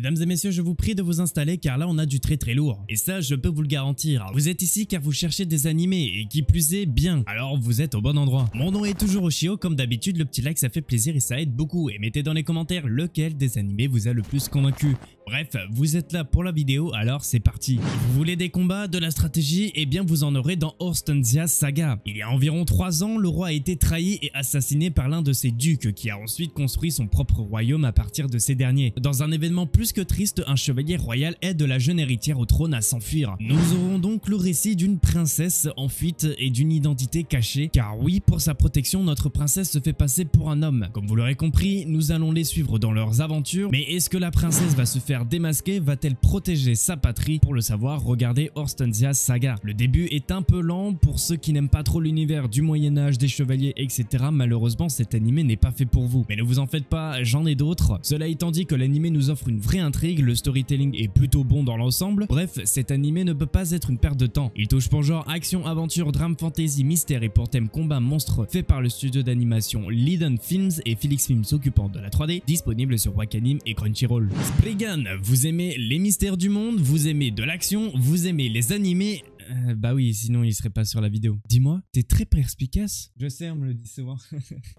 Mesdames et messieurs, je vous prie de vous installer car là on a du très lourd. Et ça, je peux vous le garantir. Vous êtes ici car vous cherchez des animés et qui plus est bien. Alors vous êtes au bon endroit. Mon nom est toujours Oshio, comme d'habitude, le petit like ça fait plaisir et ça aide beaucoup. Et mettez dans les commentaires lequel des animés vous a le plus convaincu. Bref, vous êtes là pour la vidéo, alors c'est parti. Vous voulez des combats, de la stratégie? Eh bien vous en aurez dans Horstensia Saga. Il y a environ 3 ans, le roi a été trahi et assassiné par l'un de ses ducs qui a ensuite construit son propre royaume à partir de ces derniers. Dans un événement plus que triste, un chevalier royal aide la jeune héritière au trône à s'enfuir. Nous aurons donc le récit d'une princesse en fuite et d'une identité cachée, car oui, pour sa protection, notre princesse se fait passer pour un homme. Comme vous l'aurez compris, nous allons les suivre dans leurs aventures, mais est-ce que la princesse va se faire démasquer? Va-t-elle protéger sa patrie? Pour le savoir, regardez Horstensia Saga. Le début est un peu lent pour ceux qui n'aiment pas trop l'univers du Moyen-Âge, des chevaliers, etc. Malheureusement, cet animé n'est pas fait pour vous. Mais ne vous en faites pas, j'en ai d'autres. Cela étant dit que l'animé nous offre une vraie intrigue, le storytelling est plutôt bon dans l'ensemble. Bref, cet animé ne peut pas être une perte de temps. Il touche pour genre action, aventure, drame, fantasy, mystère et pour thème combat monstre, fait par le studio d'animation Liden Films et Felix Films s'occupant de la 3D, disponible sur Wakanim et Crunchyroll. Spriggan, vous aimez les mystères du monde, vous aimez de l'action, vous aimez les animés. Bah oui, sinon il serait pas sur la vidéo. Dis-moi, t'es très perspicace. Je sais, on me le dit souvent.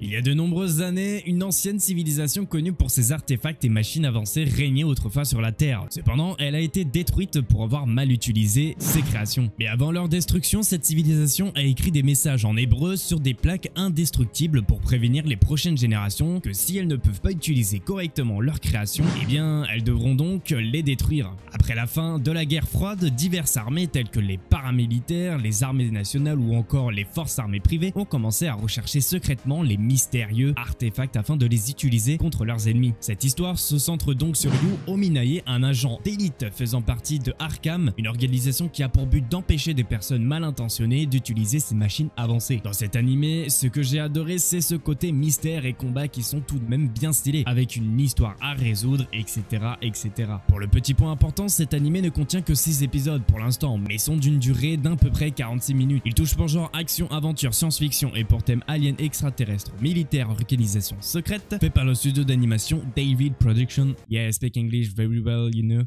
Il y a de nombreuses années, une ancienne civilisation connue pour ses artefacts et machines avancées régnait autrefois sur la Terre. Cependant, elle a été détruite pour avoir mal utilisé ses créations. Mais avant leur destruction, cette civilisation a écrit des messages en hébreu sur des plaques indestructibles pour prévenir les prochaines générations que si elles ne peuvent pas utiliser correctement leurs créations, eh bien, elles devront donc les détruire. Après la fin de la guerre froide, diverses armées telles que les paramilitaires, les armées nationales ou encore les forces armées privées ont commencé à rechercher secrètement les mystérieux artefacts afin de les utiliser contre leurs ennemis. Cette histoire se centre donc sur Yu Ominae, un agent d'élite faisant partie de Arkham, une organisation qui a pour but d'empêcher des personnes mal intentionnées d'utiliser ces machines avancées. Dans cet animé, ce que j'ai adoré, c'est ce côté mystère et combat qui sont tout de même bien stylés, avec une histoire à résoudre, etc. etc. Pour le petit point important, cet animé ne contient que 6 épisodes pour l'instant, mais sont d'une durée d'à peu près 46 minutes. Il touche pour genre action, aventure, science-fiction et pour thème alien extraterrestre, militaire, organisation secrète, fait par le studio d'animation David Production. Yeah, I speak English very well, you know.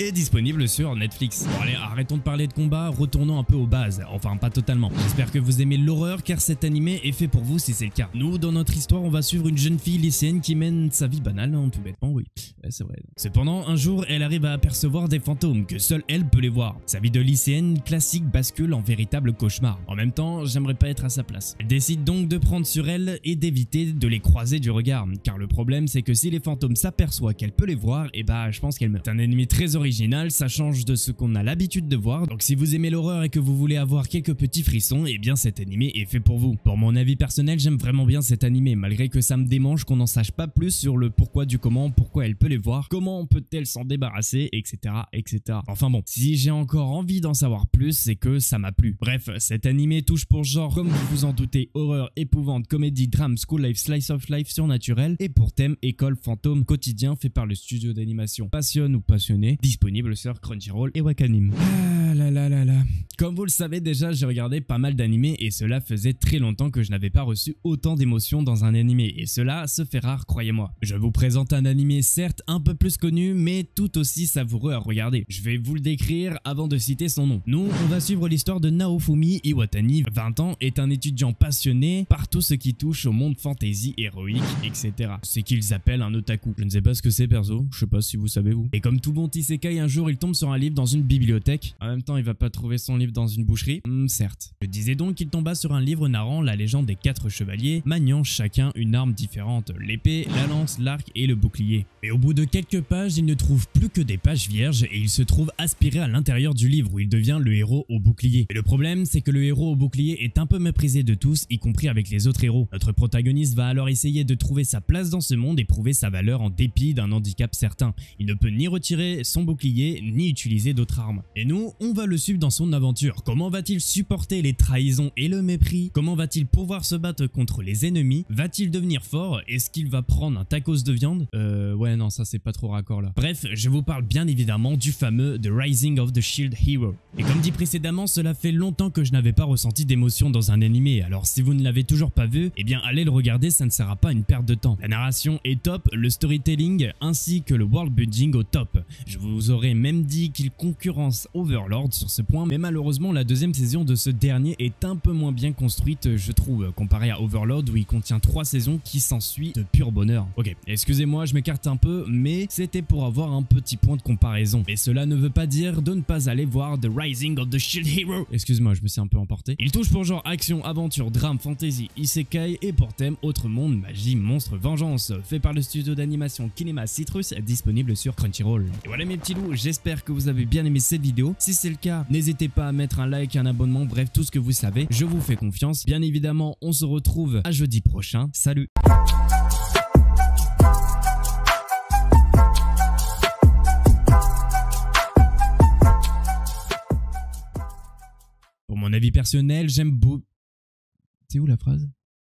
Est disponible sur Netflix. Bon allez, arrêtons de parler de combat, retournons un peu aux bases, enfin pas totalement. J'espère que vous aimez l'horreur car cet animé est fait pour vous si c'est le cas. Nous, dans notre histoire, on va suivre une jeune fille lycéenne qui mène sa vie banale, hein, tout bêtement, oui, c'est vrai. Cependant, un jour, elle arrive à apercevoir des fantômes que seule elle peut les voir. Sa vie de lycéenne classique bascule en véritable cauchemar. En même temps, j'aimerais pas être à sa place. Elle décide donc de prendre sur elle et d'éviter de les croiser du regard, car le problème c'est que si les fantômes s'aperçoivent qu'elle peut les voir, et bah je pense qu'elle meurt. C'est un ennemi très original, ça change de ce qu'on a l'habitude de voir, donc si vous aimez l'horreur et que vous voulez avoir quelques petits frissons, et bien cet animé est fait pour vous. Pour mon avis personnel, j'aime vraiment bien cet animé, malgré que ça me démange qu'on n'en sache pas plus sur le pourquoi du comment, pourquoi elle peut les voir, comment peut-elle s'en débarrasser, etc. etc. Enfin bon, si j'ai encore envie d'en savoir plus, c'est que ça m'a plu. Bref, cet animé touche pour genre, comme vous vous en doutez, horreur, épouvante, comédie, drame, school life, slice of life, surnaturel, et pour thème école fantôme quotidien fait par le studio d'animation Passion ou Passionné, disponible sur Crunchyroll et Wakanim. Ah là là là là. Comme vous le savez déjà, j'ai regardé pas mal d'animés et cela faisait très longtemps que je n'avais pas reçu autant d'émotions dans un animé et cela se fait rare, croyez-moi. Je vous présente un animé certes un peu plus connu mais tout aussi savoureux à regarder. Je vais vous le décrire avant de citer son nom. Nous, on va suivre l'histoire de Naofumi Iwatani, 20 ans, est un étudiant passionné par tout ce qui touche au monde fantasy, héroïque, etc. C'est qu'ils appellent un otaku. Je ne sais pas ce que c'est perso, je sais pas si vous savez vous. Et comme tout bon isekai, un jour il tombe sur un livre dans une bibliothèque. En même temps, il va pas trouver son livre dans une boucherie. Certes. Je disais donc qu'il tomba sur un livre narrant la légende des 4 chevaliers, maniant chacun une arme différente, l'épée, la lance, l'arc et le bouclier. Et au bout de quelques pages, il ne trouve plus que des pages vierges et il se trouve aspiré à l'intérieur du livre où il devient le héros au bouclier. Et le problème, c'est que le héros au bouclier est un peu méprisé de tous, y compris avec les autres héros. Notre protagoniste va alors essayer de trouver sa place dans ce monde et prouver sa valeur en dépit d'un handicap certain. Il ne peut ni retirer récupérer son bouclier ni utiliser d'autres armes. Et nous, on va le suivre dans son aventure. Comment va-t-il supporter les trahisons et le mépris? Comment va-t-il pouvoir se battre contre les ennemis? Va-t-il devenir fort? Est-ce qu'il va prendre un tacos de viande? Ouais non, ça c'est pas trop raccord là. Bref, je vous parle bien évidemment du fameux The Rising of the Shield Hero. Et comme dit précédemment, cela fait longtemps que je n'avais pas ressenti d'émotion dans un animé, alors si vous ne l'avez toujours pas vu, eh bien allez le regarder, ça ne sera pas une perte de temps. La narration est top, le storytelling ainsi que le world building au top. Je vous aurais même dit qu'il concurrence Overlord sur ce point, mais malheureusement la deuxième saison de ce dernier est un peu moins bien construite je trouve, comparé à Overlord où il contient 3 saisons qui s'ensuit de pur bonheur. Ok, excusez-moi je m'écarte un peu, mais c'était pour avoir un petit point de comparaison. Mais cela ne veut pas dire de ne pas aller voir The Rising of the Shield Hero. Excuse-moi, je me suis un peu emporté. Il touche pour genre action, aventure, drame, fantasy, isekai et pour thème autre monde, magie, monstre, vengeance, fait par le studio d'animation Kinema Citrus, disponible sur Crunchyroll. Et voilà mes petits loups, j'espère que vous avez bien aimé cette vidéo. Si c'est le cas, n'hésitez pas à mettre un like, un abonnement, bref tout ce que vous savez, je vous fais confiance. Bien évidemment, on se retrouve à jeudi prochain. Salut! Pour mon avis personnel, j'aime beaucoup... C'est où la phrase?